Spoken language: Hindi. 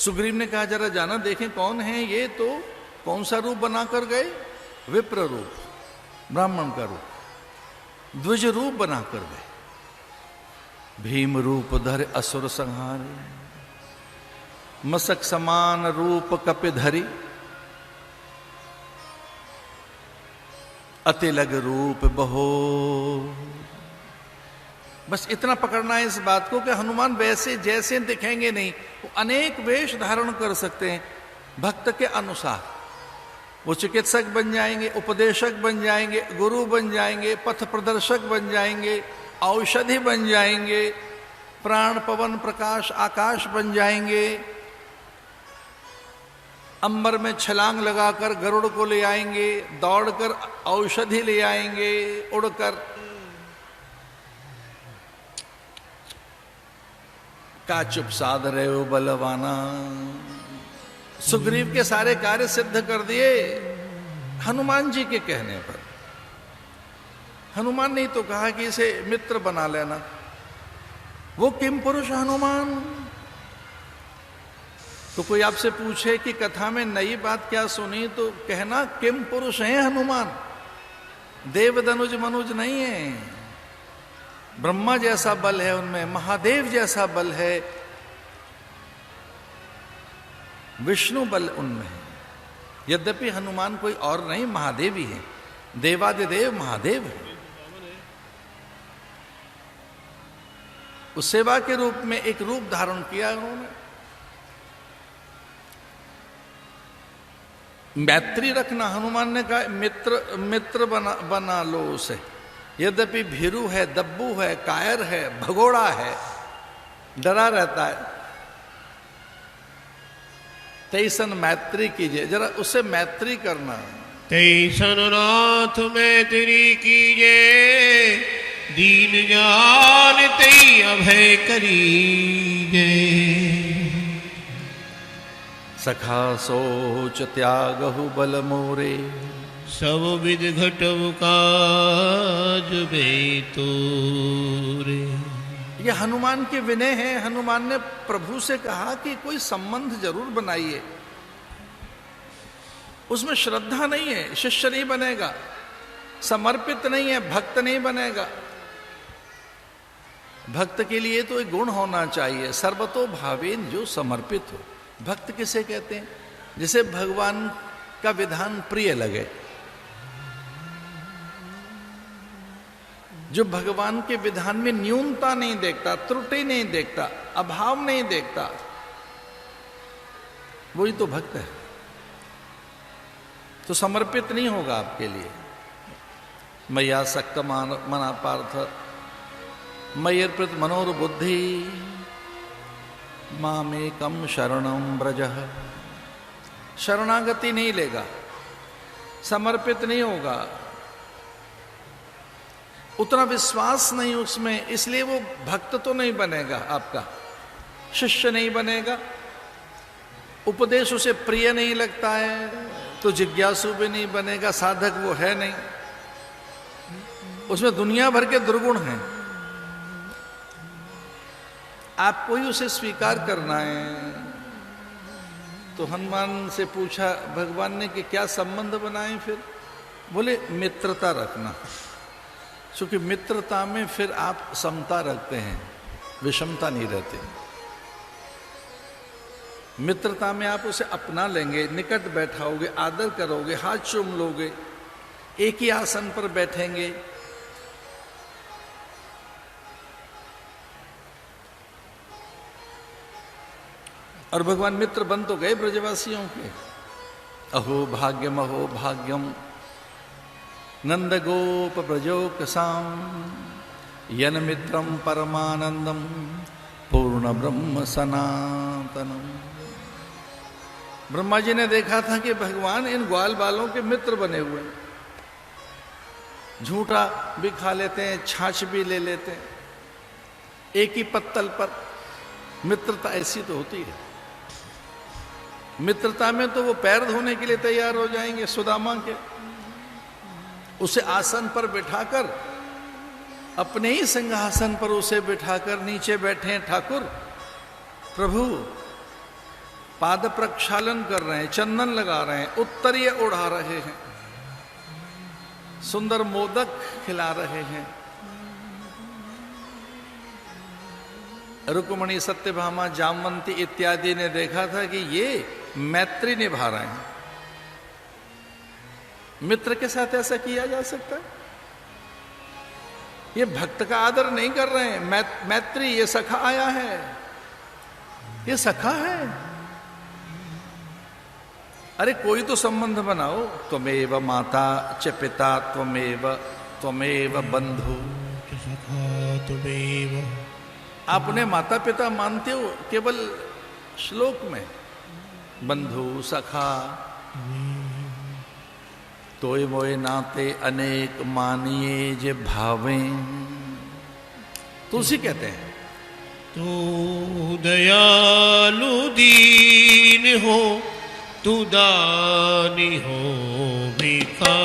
सुग्रीव ने कहा जरा जाना देखें कौन है ये, तो कौन सा रूप बनाकर गए? विप्र रूप, ब्राह्मण का रूप, द्विज रूप बनाकर गए। भीम रूप धर असुर संहारे, मसक समान रूप कपिधरी, अतिलग रूप बहो। बस इतना पकड़ना है इस बात को कि हनुमान वैसे जैसे दिखेंगे नहीं, वो अनेक वेश धारण कर सकते हैं भक्त के अनुसार। वो चिकित्सक बन जाएंगे, उपदेशक बन जाएंगे, गुरु बन जाएंगे, पथ प्रदर्शक बन जाएंगे, औषधि बन जाएंगे, प्राण पवन प्रकाश आकाश बन जाएंगे, अंबर में छलांग लगाकर गरुड़ को ले आएंगे, दौड़कर औषधि ले आएंगे, उड़कर का चुप साध रहे हो बलवाना। सुग्रीव के सारे कार्य सिद्ध कर दिए हनुमान जी के कहने पर। हनुमान ने तो कहा कि इसे मित्र बना लेना। वो किम पुरुष हनुमान। तो कोई आपसे पूछे कि कथा में नई बात क्या सुनी, तो कहना किम पुरुष है हनुमान, देव धनुज मनुज नहीं है। ब्रह्मा जैसा बल है उनमें, महादेव जैसा बल है, विष्णु बल उनमें है। यद्यपि हनुमान कोई और नहीं, महादेव ही है, देवादिदेव महादेव है। उस सेवा के रूप में एक रूप धारण किया उन्होंने। मैत्री रखना, हनुमान ने कहा मित्र बना लो उसे। यद्यपि भीरू है, दब्बू है, कायर है, भगोड़ा है, डरा रहता है, तैसन मैत्री कीजिए, जरा उससे मैत्री करना। तैसन नाथ मैत्री कीजिए, दीन जान तई अभय करीजे। सखा सोच त्यागहु बल मोरे, सब विध घटव काज बेतोरे। ये हनुमान के विनय है। हनुमान ने प्रभु से कहा कि कोई संबंध जरूर बनाइए। उसमें श्रद्धा नहीं है, शिष्य नहीं बनेगा, समर्पित नहीं है, भक्त नहीं बनेगा। भक्त के लिए तो एक गुण होना चाहिए, सर्वतो भावेन, जो समर्पित हो। भक्त किसे कहते हैं? जिसे भगवान का विधान प्रिय लगे, जो भगवान के विधान में न्यूनता नहीं देखता, त्रुटि नहीं देखता, अभाव नहीं देखता, वही तो भक्त है। तो समर्पित नहीं होगा आपके लिए। मैया सक्त मना पार्थ, मय्यर्पित मनोर्बुद्धि, मामेकम शरणम ब्रजः। शरणागति नहीं लेगा, समर्पित नहीं होगा, उतना विश्वास नहीं उसमें, इसलिए वो भक्त तो नहीं बनेगा, आपका शिष्य नहीं बनेगा। उपदेश उसे प्रिय नहीं लगता है तो जिज्ञासु भी नहीं बनेगा, साधक वो है नहीं। उसमें दुनिया भर के दुर्गुण हैं, आपको ही उसे स्वीकार करना है। तो हनुमान से पूछा भगवान ने कि क्या संबंध बनाए? फिर बोले मित्रता रखना, क्योंकि मित्रता में फिर आप समता रखते हैं, विषमता नहीं रहती। मित्रता में आप उसे अपना लेंगे, निकट बैठाओगे, आदर करोगे, हाथ चूम लोगे, एक ही आसन पर बैठेंगे। और भगवान मित्र बन तो गए ब्रजवासियों के। अहो भाग्यम नंद गोप ब्रजोकसाम, यन मित्रम परमानंदम पूर्ण ब्रह्म सनातनम। ब्रह्मा जी ने देखा था कि भगवान इन ग्वाल बालों के मित्र बने हुए हैं। झूठा भी खा लेते हैं, छाछ भी ले लेते हैं, एक ही पत्तल पर। मित्रता ऐसी तो होती है। मित्रता में तो वो पैर धोने के लिए तैयार हो जाएंगे सुदामा के। उसे आसन पर बिठाकर, अपने ही सिंहासन पर उसे बिठाकर नीचे बैठे हैं ठाकुर प्रभु, पाद प्रक्षालन कर रहे हैं, चंदन लगा रहे हैं, उत्तरीय उड़ा रहे हैं, सुंदर मोदक खिला रहे हैं। रुक्मणी, सत्यभामा, जामवंती इत्यादि ने देखा था कि ये मैत्री निभा रहे हैं। मित्र के साथ ऐसा किया जा सकता है? ये भक्त का आदर नहीं कर रहे हैं। मैत्री, ये सखा आया है, ये सखा है। अरे कोई तो संबंध बनाओ। त्वमेव माता च पिता त्वमेव बंधु। आप उन्हें माता पिता मानते हो केवल श्लोक में, बंधु सखा तोय मोय नाते अनेक मानिए जे भावे। तुलसी कहते हैं तू दयालु दीन हो, तू दानी हो भिखारी।